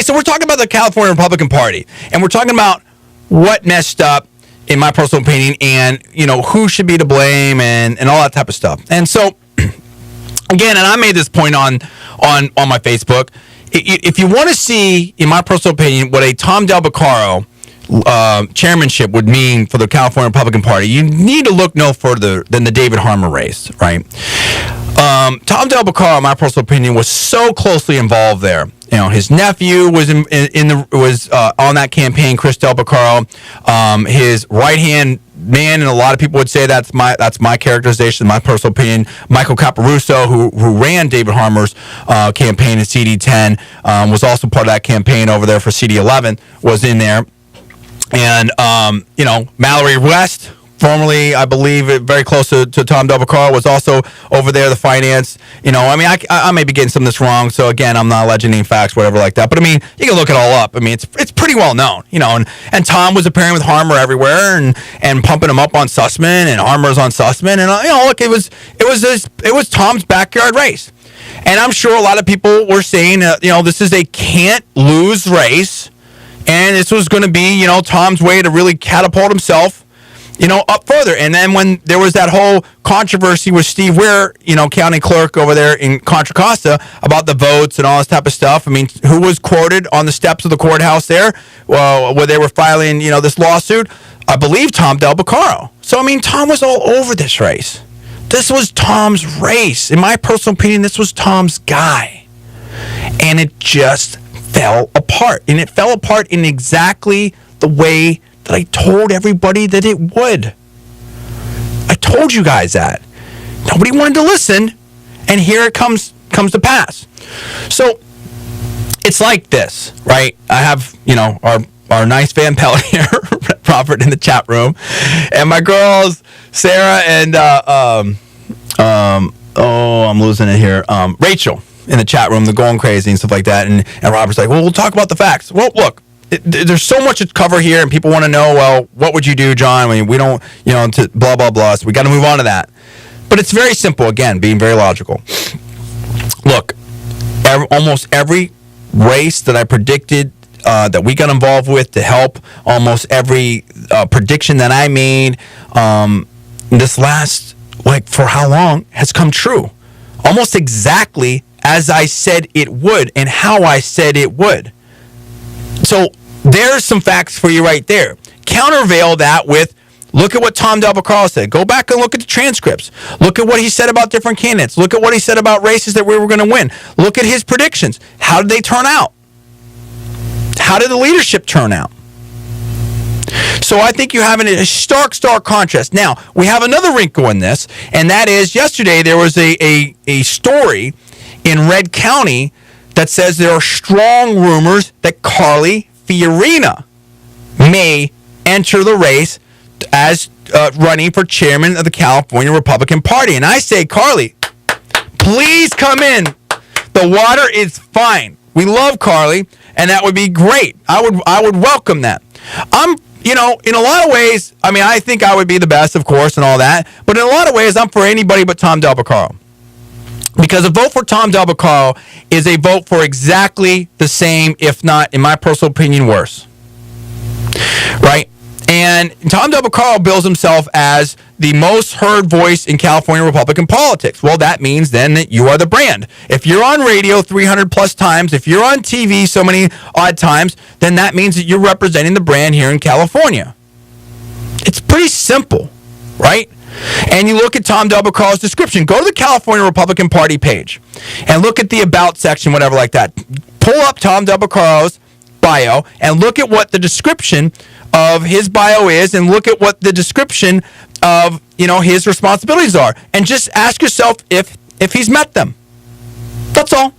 So we're talking about the California Republican Party, and we're talking about what messed up, in my personal opinion, and, who should be to blame and all that type of stuff. And so, again, and I made this point on my Facebook, if you want to see, in my personal opinion, what a Tom Del Beccaro chairmanship would mean for the California Republican Party, you need to look no further than the David Harmer race, right? Tom Del Beccaro, in my personal opinion, was so closely involved there. His nephew was on that campaign, Chris Del Beccaro. His right hand man, and a lot of people would say that's my characterization, my personal opinion. Michael Caparuso, who ran David Harmer's campaign in CD10, was also part of that campaign over there for CD11, was in there. And Mallory West, formerly, I believe, very close to Tom Del Beccaro, was also over there, the finance. I may be getting some of this wrong, so again, I'm not alleging any facts, whatever like that. But you can look it all up. It's pretty well known, and Tom was appearing with Harmer everywhere and pumping him up on Sussman, and Harmer's on Sussman, and look, it was Tom's backyard race, and I'm sure a lot of people were saying, this is a can't lose race, and this was going to be, Tom's way to really catapult himself, up further. And then when there was that whole controversy with Steve Weir, county clerk over there in Contra Costa, about the votes and all this type of stuff. Who was quoted on the steps of the courthouse there where they were filing, this lawsuit? I believe Tom Del Beccaro. So, Tom was all over this race. This was Tom's race. In my personal opinion, this was Tom's guy. And it just fell apart. And it fell apart in exactly the way that I told everybody that it would. I told you guys that. Nobody wanted to listen, and here it comes to pass. So it's like this, right? I have, our nice Van Pelt here, Robert, in the chat room, and my girls, Sarah and I'm losing it here. Rachel in the chat room, they're going crazy and stuff like that. And Robert's like, well, we'll talk about the facts. Well, look, there's so much to cover here, and people want to know, well, what would you do, John? We don't, to blah, blah, blah. So we got to move on to that. But it's very simple, again, being very logical. Look, almost every race that I predicted that we got involved with to help, almost every prediction that I made this last, for how long, has come true. Almost exactly as I said it would and how I said it would. So there's some facts for you right there. Countervail that with, look at what Tom Del Beccaro said. Go back and look at the transcripts. Look at what he said about different candidates. Look at what he said about races that we were going to win. Look at his predictions. How did they turn out? How did the leadership turn out? So I think you have a stark contrast. Now, we have another wrinkle in this, and that is yesterday there was a story in Red County that says there are strong rumors that Carly Fiorina may enter the race as running for chairman of the California Republican Party. And I say, Carly, please come in. The water is fine. We love Carly, and that would be great. I would welcome that. In a lot of ways, I think I would be the best, of course, and all that. But in a lot of ways, I'm for anybody but Tom Del Beccaro. Because a vote for Tom Del Beccaro is a vote for exactly the same, if not, in my personal opinion, worse. Right? And Tom Del Beccaro bills himself as the most heard voice in California Republican politics. Well, that means then that you are the brand. If you're on radio 300 plus times, if you're on TV so many odd times, then that means that you're representing the brand here in California. It's pretty simple, right? And you look at Tom Del Beccaro's description. Go to the California Republican Party page and look at the About section, whatever like that. Pull up Tom Del Beccaro's bio and look at what the description of his bio is, and look at what the description of his responsibilities are, and just ask yourself if he's met them. That's all.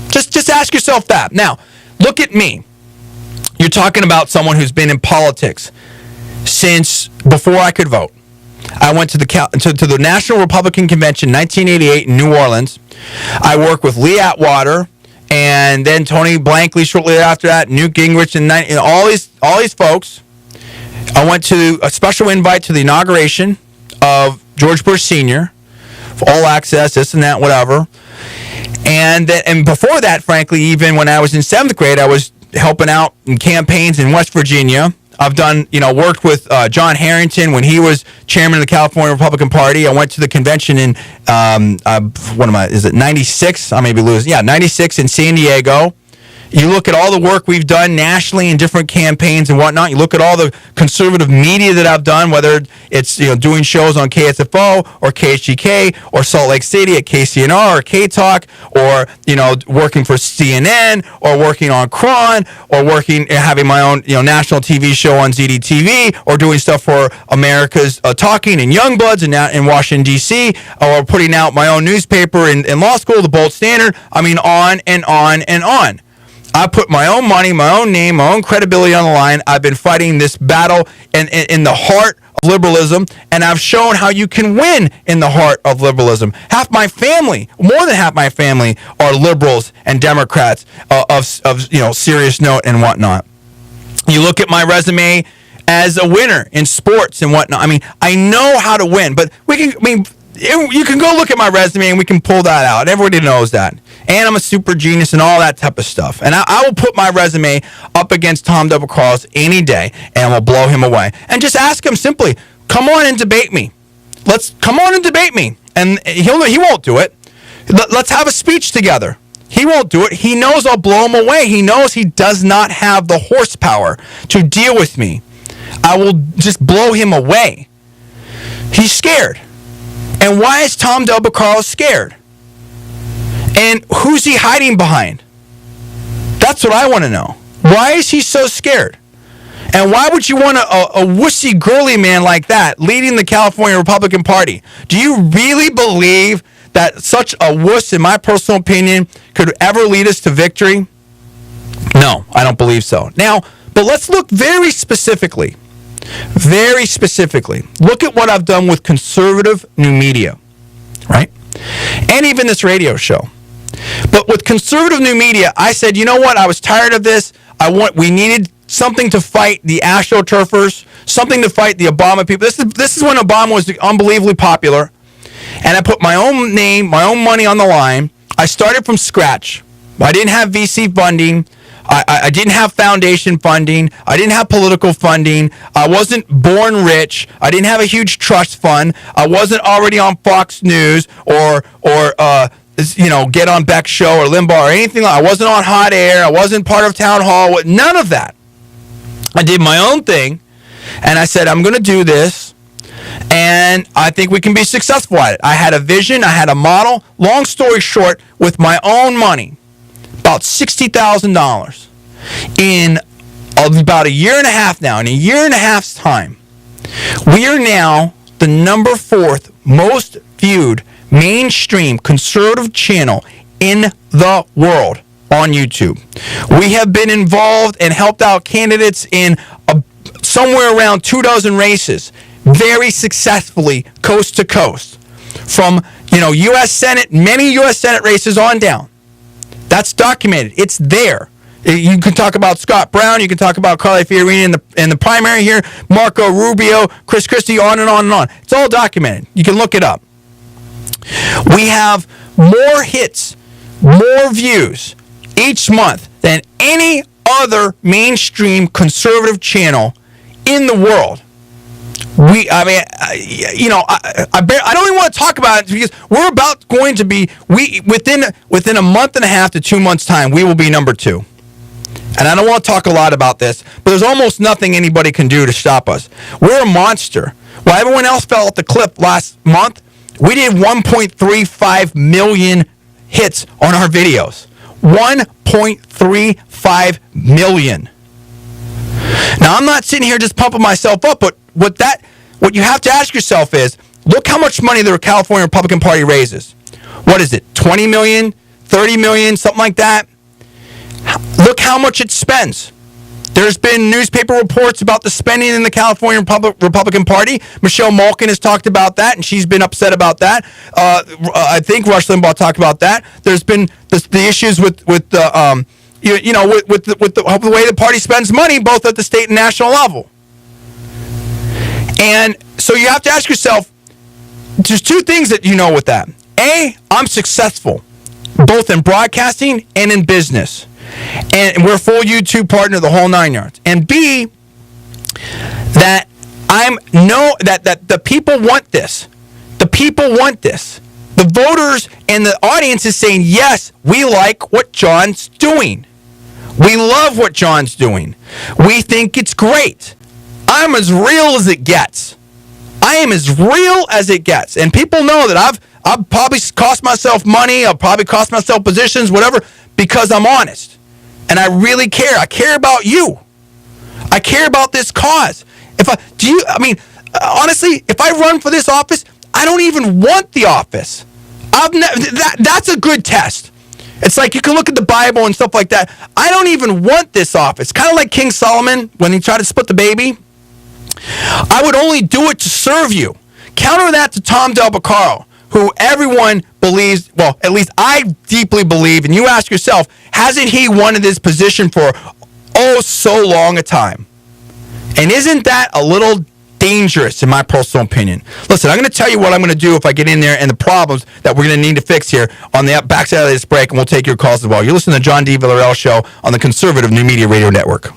Just ask yourself that. Now, look at me. You're talking about someone who's been in politics since before I could vote. I went to the National Republican Convention in 1988 in New Orleans. I worked with Lee Atwater and then Tony Blankley shortly after that, Newt Gingrich, and all these folks. I went to a special invite to the inauguration of George Bush Sr. for all access, this and that, whatever. And before that, frankly, even when I was in 7th grade, I was helping out in campaigns in West Virginia. I've done, worked with John Harrington when he was chairman of the California Republican Party. I went to the convention in, is it 96? I may be losing. Yeah, 96 in San Diego. You look at all the work we've done nationally in different campaigns and whatnot. You look at all the conservative media that I've done, whether it's doing shows on KSFO or KHGK or Salt Lake City at KCNR or K-Talk, or working for CNN or working on Cron, or having my own national TV show on ZDTV, or doing stuff for America's Talking and Youngbloods in Washington D.C., or putting out my own newspaper in law school, the Bold Standard. I mean, on and on and on. I put my own money, my own name, my own credibility on the line. I've been fighting this battle in the heart of liberalism, and I've shown how you can win in the heart of liberalism. Half my family, more than half my family, are liberals and Democrats of serious note and whatnot. You look at my resume as a winner in sports and whatnot. I mean, I know how to win, but you can go look at my resume and we can pull that out. Everybody knows that. And I'm a super genius and all that type of stuff. And I will put my resume up against Tom Beccaro any day, and we'll blow him away. And just ask him simply, come on and debate me. Come on and debate me. And he won't do it. Let's have a speech together. He won't do it. He knows I'll blow him away. He knows he does not have the horsepower to deal with me. I will just blow him away. He's scared. And why is Tom Beccaro scared? And who's he hiding behind? That's what I want to know. Why is he so scared? And why would you want a wussy, girly man like that leading the California Republican Party? Do you really believe that such a wuss, in my personal opinion, could ever lead us to victory? No, I don't believe so. Now, but let's look very specifically. Very specifically. Look at what I've done with conservative new media, right? And even this radio show. But with conservative new media, I said, you know what? I was tired of this. We needed something to fight the AstroTurfers, something to fight the Obama people. This is when Obama was unbelievably popular. And I put my own name, my own money on the line. I started from scratch. I didn't have VC funding. I didn't have foundation funding. I didn't have political funding. I wasn't born rich. I didn't have a huge trust fund. I wasn't already on Fox News or get on Beck's show or Limbaugh or anything. I wasn't on Hot Air. I wasn't part of Town Hall. None of that. I did my own thing, and I said, I'm going to do this, and I think we can be successful at it. I had a vision. I had a model. Long story short, with my own money, about $60,000 in about a year and a half now. In a year and a half's time, we are now the number 4th most viewed mainstream conservative channel in the world on YouTube. We have been involved and helped out candidates in somewhere around 24 races, very successfully, coast to coast, from U.S. Senate, many U.S. Senate races on down. That's documented. It's there. You can talk about Scott Brown. You can talk about Carly Fiorina in the primary here, Marco Rubio, Chris Christie, on and on and on. It's all documented. You can look it up. We have more hits, more views each month than any other mainstream conservative channel in the world. I don't even want to talk about it because we're about going to be, within a month and a half to 2 months' time, we will be number 2. And I don't want to talk a lot about this, but there's almost nothing anybody can do to stop us. We're a monster. While everyone else fell off the cliff last month, we did 1.35 million hits on our videos. 1.35 million. Now, I'm not sitting here just pumping myself up, but what you have to ask yourself is, look how much money the California Republican Party raises. What is it, 20 million, 30 million, something like that? Look how much it spends. There's been newspaper reports about the spending in the California Republican Party. Michelle Malkin has talked about that, and she's been upset about that. I think Rush Limbaugh talked about that. There's been the issues with the way the party spends money, both at the state and national level. And so you have to ask yourself, there's 2 things that you know with that. A, I'm successful, both in broadcasting and in business. and we're a full YouTube partner, the whole 9 yards. And B, that that the people want this. The people want this. The voters and the audience is saying, yes, we like what John's doing. We love what John's doing. We think it's great. I'm as real as it gets. I am as real as it gets. And people know that I've probably cost myself money. I'll probably cost myself positions, whatever, because I'm honest. And I really care. I care about you. I care about this cause. Honestly, if I run for this office, I don't even want the office. That's a good test. It's like you can look at the Bible and stuff like that. I don't even want this office. Kind of like King Solomon when he tried to split the baby. I would only do it to serve you. Counter that to Tom Del Beccaro, who everyone believes, well, at least I deeply believe, and you ask yourself, hasn't he wanted this position for so long a time? And isn't that a little dangerous, in my personal opinion? Listen, I'm going to tell you what I'm going to do if I get in there and the problems that we're going to need to fix here on the backside of this break, and we'll take your calls as well. You're listening to the John D. Villarreal Show on the Conservative New Media Radio Network.